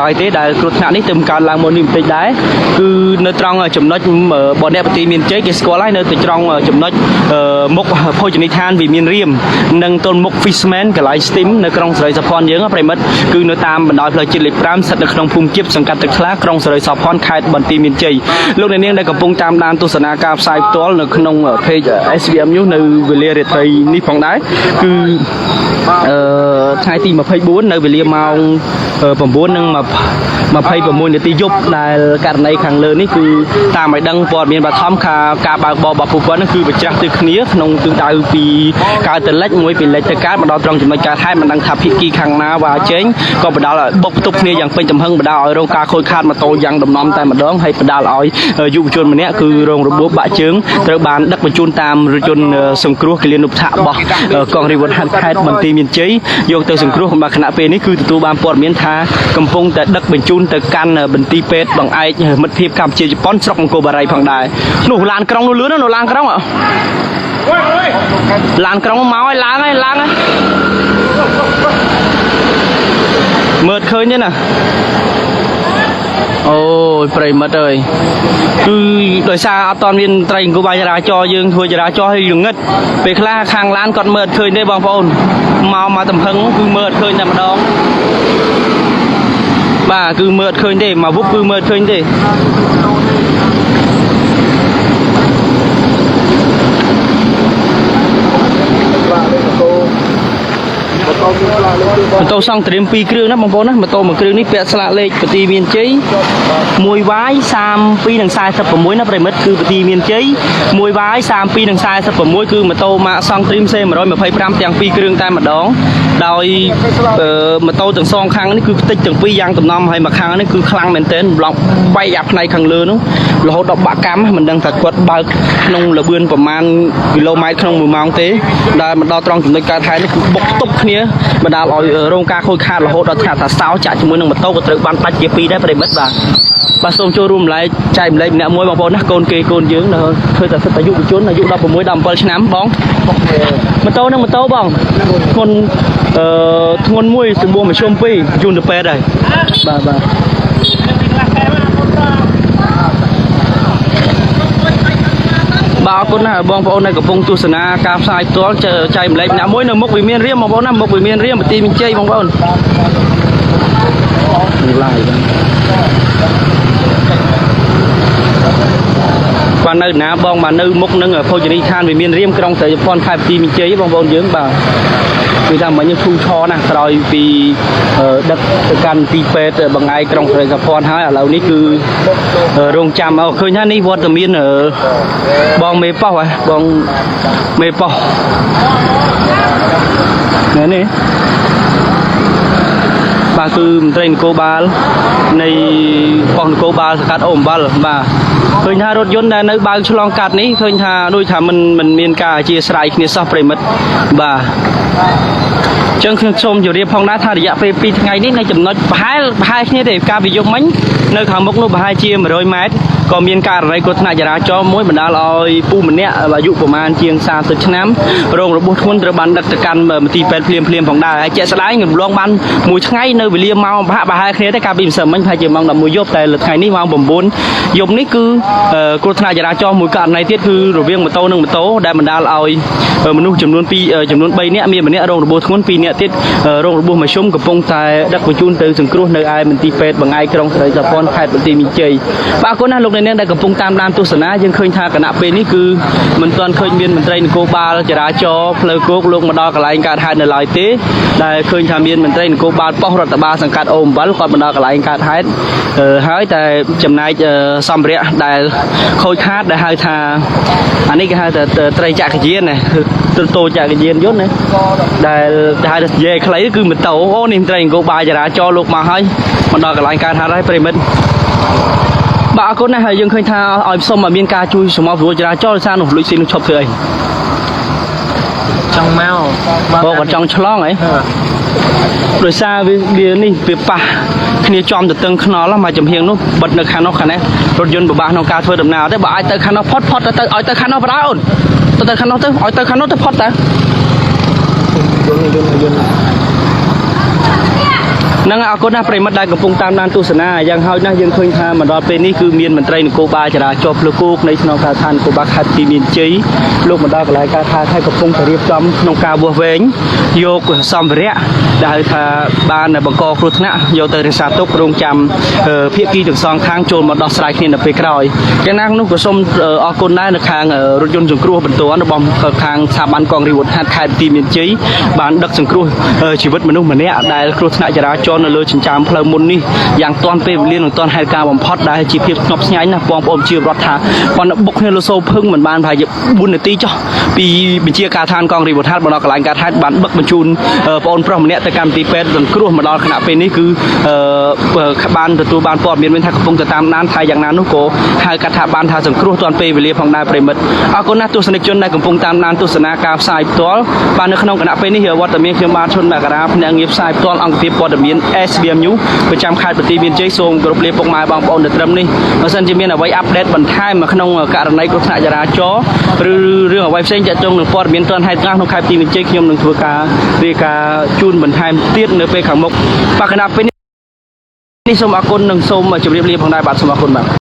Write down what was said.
ហើយទេដែលគ្រោះថ្នាក់នេះទើបកើតឡើងមុននេះបន្តិចដែរគឺនៅត្រង់ចំណុចបងអ្នកបទីមានជ័យគេស្គាល់ហើយនៅត្រង់ចំណុចមុខភោជនីយដ្ឋានវិមានរៀមនិងទល់មុខ Fishman កន្លែង Steam នៅក្រុងសេរីសោភ័ណយើងប្រិមិត្តគឺនៅតាមបណ្ដោយផ្លូវជាតិលេខ 5 ស្ថិតនៅក្នុងភូមិជៀបសង្កាត់ទឹកថ្លាក្រុងសេរីសោភ័ណខេត្តបន្ទាយមានជ័យលោកអ្នកនាងដែលកំពុងតាមដានទស្សនាការផ្សាយផ្ទាល់នៅក្នុង page SVM News នៅវេលារាត្រីនេះផងដែរគឺថ្ងៃទី24នៅវេលាម៉ោង 9:26 នាទីយប់ដែលករណីខាងលើនេះគឺតាមឲ្យដឹងព័ត៌មានបឋមការបើកបររបស់ពួកគាត់នោះគឺប្រច្រាស់ទៅគ្នាក្នុងទិសដៅពីកើតទៅលិចមួយពីលិចទៅកើតមកដល់ត្រង់ចំណុចកើតហេតុមិនដឹងថាភាគីខាងណាវ៉ាចេញក៏បដាល់ឲ្យបុកផ្ទប់គ្នាយ៉ាងពេញទំហឹងបដាល់ឲ្យរងការខូចខាតម៉ូតូយ៉ាងដំណំតែម្ដងហើយបដាល់ឲ្យយុវជនម្នាក់គឺរងរបួសបាក់ជើងត្រូវបានដឹកបញ្ជូនតាមរថយន្តសង្គ្រោះគិលានុបដ្ឋារបស់កងរាជអាវុធហត្ថខេត្តបន្ទាយមានជ័យយកទៅសង្គ្រោះខណៈពេលនេះគឺទទួលបានព័ត៌មានថាកំពុងតែដឹកបញ្ជូនទៅកាន់បន្ទីពេទ្យបង្អែកមិត្តភាពកម្ពុជាជប៉ុនស្រុកអង្គរបារីផងដែរនោះឡានក្រុងនោះលឿននោះឡានក្រុងឡានក្រុងមកឲ្យឡើងហើយមើលឃើញទេណាអូយប្រិមិត្តអើយគឺដោយសារអត់តមានត្រីអង្គបាយចរាចរណ៍យើងធ្វើចរាចរណ៍ឲ្យល្ងឹតពេលខ្លះខាងឡានគាត់មើលឃើញទេបងប្អូនមកតំហឹងគឺមើលឃើញតែម្ដងបាទគឺមើលឃើញទេមកវុបគឺមើលឃើញទេម៉ូតូសង់ត្រៀម2គ្រឿងណាបងប្អូនណាម៉ូតូមួយគ្រឿងនេះពាក់ស្លាកលេខបន្ទាយមានជ័យ1វាយ32និង46ណាប្រិមិត្តគឺបន្ទាយមានជ័យ1វាយ32និង46គឺម៉ូតូម៉ាកសង់ត្រៀម C125 ទាំង2គ្រឿងតែម្ដងដោយម៉ូតូទាំងសងខាងនេះគឺផ្ទិចទាំងពីរយ៉ាងដំណំហើយមួយខាងនេះគឺខ្លាំងមែនទែនប្លង់បែកអាផ្នែកខាងលើនោះរហូតដល់បាក់កម្មមិនដឹងថាគាត់បើកក្នុងលបឿនប្រមាណគីឡូម៉ែត្រក្នុង1ម៉ោងទេដែលមកដល់ត្រង់ចំណុចកើតហេតុនេះគឺបុកទប់គ្នាបណ្ដាលឲ្យរងការខូចខាតរហូតដល់ថាសោចាក់ជាមួយនឹងម៉ូតូក៏ត្រូវបានដាច់ជាពីរដែរប្រិមិត្តបាទសូមចូលរួមម្លែកចែកម្លែកម្នាក់មួយបងប្អូនណាកូនគេកូនយើងនៅធ្វើតែសិទ្ធិយុវជនអាយុ16 17ឆ្នាំបងម៉ូតូនឹងម៉ូតូបងធ្ងន់មួយសម្បួរមធ្យម2យូនទៅពេទ្យហើយបាទអរគុណណាស់បងប្អូនដែលកំពុងទស្សនាការផ្សាយផ្ទាល់ចែកម្លែកម្នាក់មួយនៅមុខវិមានរៀមបងប្អូនណាមុខវិមានរៀមបន្ទាយមានជ័យបងប្អូនឡាយបាទនៅណាបងបាទនៅមុខនឹងភោជនីយដ្ឋានវិមានរៀមក្រុងសេរីសោភ័ណខេត្តបន្ទាយមានជ័យបងប្អូនយើងបាទគឺថាមិញធូរឆណាស់ក្រោយពីដឹកទៅកាន់ទីពេទ្យបង្អែកក្រុងសេរីសោភ័ណហើយឥឡូវនេះគឺរងចាំឃើញថានេះវត្តមានបងមេប៉ោះហ៎បងមេប៉ោះនេះបាទគឺមន្ត្រីនគរបាលនៃប៉ុស្តិ៍នគរបាលសង្កាត់អូអំបិលបាទឃើញថារថយន្តដែលនៅបើកឆ្លងកាត់នេះឃើញថាដូចថាមិនមានការអធិស្ឋានគ្នាសោះប្រិមិត្តបាទចឹងខ្ញុំសូមជម្រាបផងដែរថារយៈពេល2ថ្ងៃនេះនៅចំណុចប្រហែលគ្នាទេការវិយប់មិញនៅខាងមុខនោះប្រហែលជា100ម៉ែត្រក៏មានករណីគ្រោះថ្នាក់ចរាចរណ៍មួយបណ្ដាលឲ្យពូម្នាក់អាយុប្រមាណជាង30ឆ្នាំរងរបួសធ្ងន់ត្រូវបានដឹកទៅកាន់មន្ទីរពេទ្យភ្លាមផងដែរហើយជាក់ស្ដែងរំលងបានមួយថ្ងៃនៅវេលាម៉ោងប្រហែលគ្នាទេកាលពីម្សិលមិញប្រហែលជាម៉ោង11យប់តែថ្ងៃនេះម៉ោង9យប់នេះគឺគ្រោះថ្នាក់ចរាចរណ៍មួយករណីទៀតគឺរវាងម៉ូតូនិងម៉ូតូដែលបណ្ដាលឲ្យមនុស្សចំនួន3នាក់មានម្នាក់រងរបួសធ្ងន់2នាក់ទៀតរងរបួសមធ្យមកំពុងតែដឹកបញ្ជូនទៅសង្គ្រោះនៅឯមន្ទីរពេទ្យបង្អែកក្រុងសេរីសោភ័ណខេត្តបន្ទាយមានជ័យបាទអរគុណណាស់លោកអ្នកនាងដែលកំពុងតាមដានទស្សនាយើងឃើញថាគណៈពេលនេះគឺមិនទាន់ឃើញមានមន្ត្រីនគរបាលចរាចរណ៍ផ្លូវគោកលោកមកដល់កន្លែងកើតហេតុនៅឡើយទេដែលឃើញថាមានមន្ត្រីនគរបាលប៉ុស្តិ៍រដ្ឋបាលសង្កាត់អូអំបិលគាត់មកដល់កន្លែងកើតហេតុហើយតែចំណែកសម្ភារៈដែលខូចខាតដែលហៅថាអានេះគេហៅថាត្រីចក្រយានណាតូចចក្រយានយន្តណាដែលហៅថានិយាយខ្លីគឺម៉ូតូអូនេះមន្ត្រីនគរបាលចរាចរណ៍លោកមកហើយមកដល់កន្លែងកើតហេតុហើយប្រិមិត្តបាទអរគុណណាស់ហើយយើងឃើញថាឲ្យសុំឲ្យមានការជួយសម្របសម្រួលចរាចរណ៍ដោយសារនោះលុយស៊ីនោះឈប់ធ្វើអីចង់មកបងគាត់ចង់ឆ្លងហ៎ដោយសារវានេះវាប៉ះគ្នាចំទៅតឹងខ្នល់មកចំហៀងនោះបិទនៅខាងនោះខាងនេះរថយន្តពិបាកក្នុងការធ្វើដំណើរទេបើអាចទៅខាងនោះផុតទៅឲ្យទៅខាងនោះបណ្ដោយអូនទៅខាងនោះទៅឲ្យទៅខាងនោះទៅផុតទៅ นั่งเอาคนหน้าปริมาณได้กับปุ่งตามนานตุสนายังเฮานะยังเคยทำมันรอเป็นนี่คือเมียนมันไตรนโกบาจะได้จบลูกในสนองการทานโกบาคัดที่มีนจีลูกมันได้กับรายการทานให้กับปุ่งเรียบจำนองกาบัวเวงโยกซัมเรียได้ทาบ้านในบังกอครุฑนะโยเตอร์ซาตุกโรงจำเพียกี้ถึงซองทางโจรมาดอสไลค์นี่นะไปกรอยจากนั้นนุกก็ส้มออกคนได้ในทางรถยนต์สังครูเป็นตัวนะบอมทางสถาบันกองรีวดฮัดคายที่มีนจีบ้านดักสังครูชีวิตมนุษย์มันเนี่ยได้ครุฑนะจะได้จนเลยชินจามเพลมุนนี่อย่างตอนไปเรียนของตอนไฮการบอมพอดได้จีเพียบนบสไงนะปองปอมชีรถทาปอนบุกเนี่ยเราโซ่พึ่งเหมือนบ้านพายบุญในตีจ่อปีบินเชียการทานกองรีวดฮัดบอลกลายการฮัดบ้านบักบรรจุนปอนพร้อมเนี่ยแต่การตีเป็ดสังครูมาดอขณะเป็นนี่คือบ้านตัวบ้านปอมเมียนเป็นทางคงจะตามนั้นไทยอย่างนั้นนุโกไฮกระทะบ้านทางสังครูตอนไปเรียนของนายเปรมเอาคนน่าตัวสนิทจนนายกำปงตามนั้นตัวสนาการสายตัวบ้านในขนมขณะเป็นนี่เหรอว่าแต่เมียนเชียงบานชนแบกราพนังเงียบสายตัวอังกฤษปอดเมียนSBMU ประจำค่ายปฏิบินเจสงกรุ๊ปเรียบปกไม้บางปอนเดือดร้อนนี่มาสันจะมีเอาไว้อัปเดตบันท้ายมาขนมการในกรุ๊ปจราจรหรือเรื่องเอาไว้เส้นจะจงหนึ่งปอดเมียนตอนให้ตั้งของค่ายปฏิบินเจขยมหนึ่งทัวร์การเรียกจูนบันท้ายเตี้ยเนื้อไปขังมกปากขณะเป็นนี่สมอากุลหนึ่งสมจุดเรียบของนายบัตรสมอากุลแบบ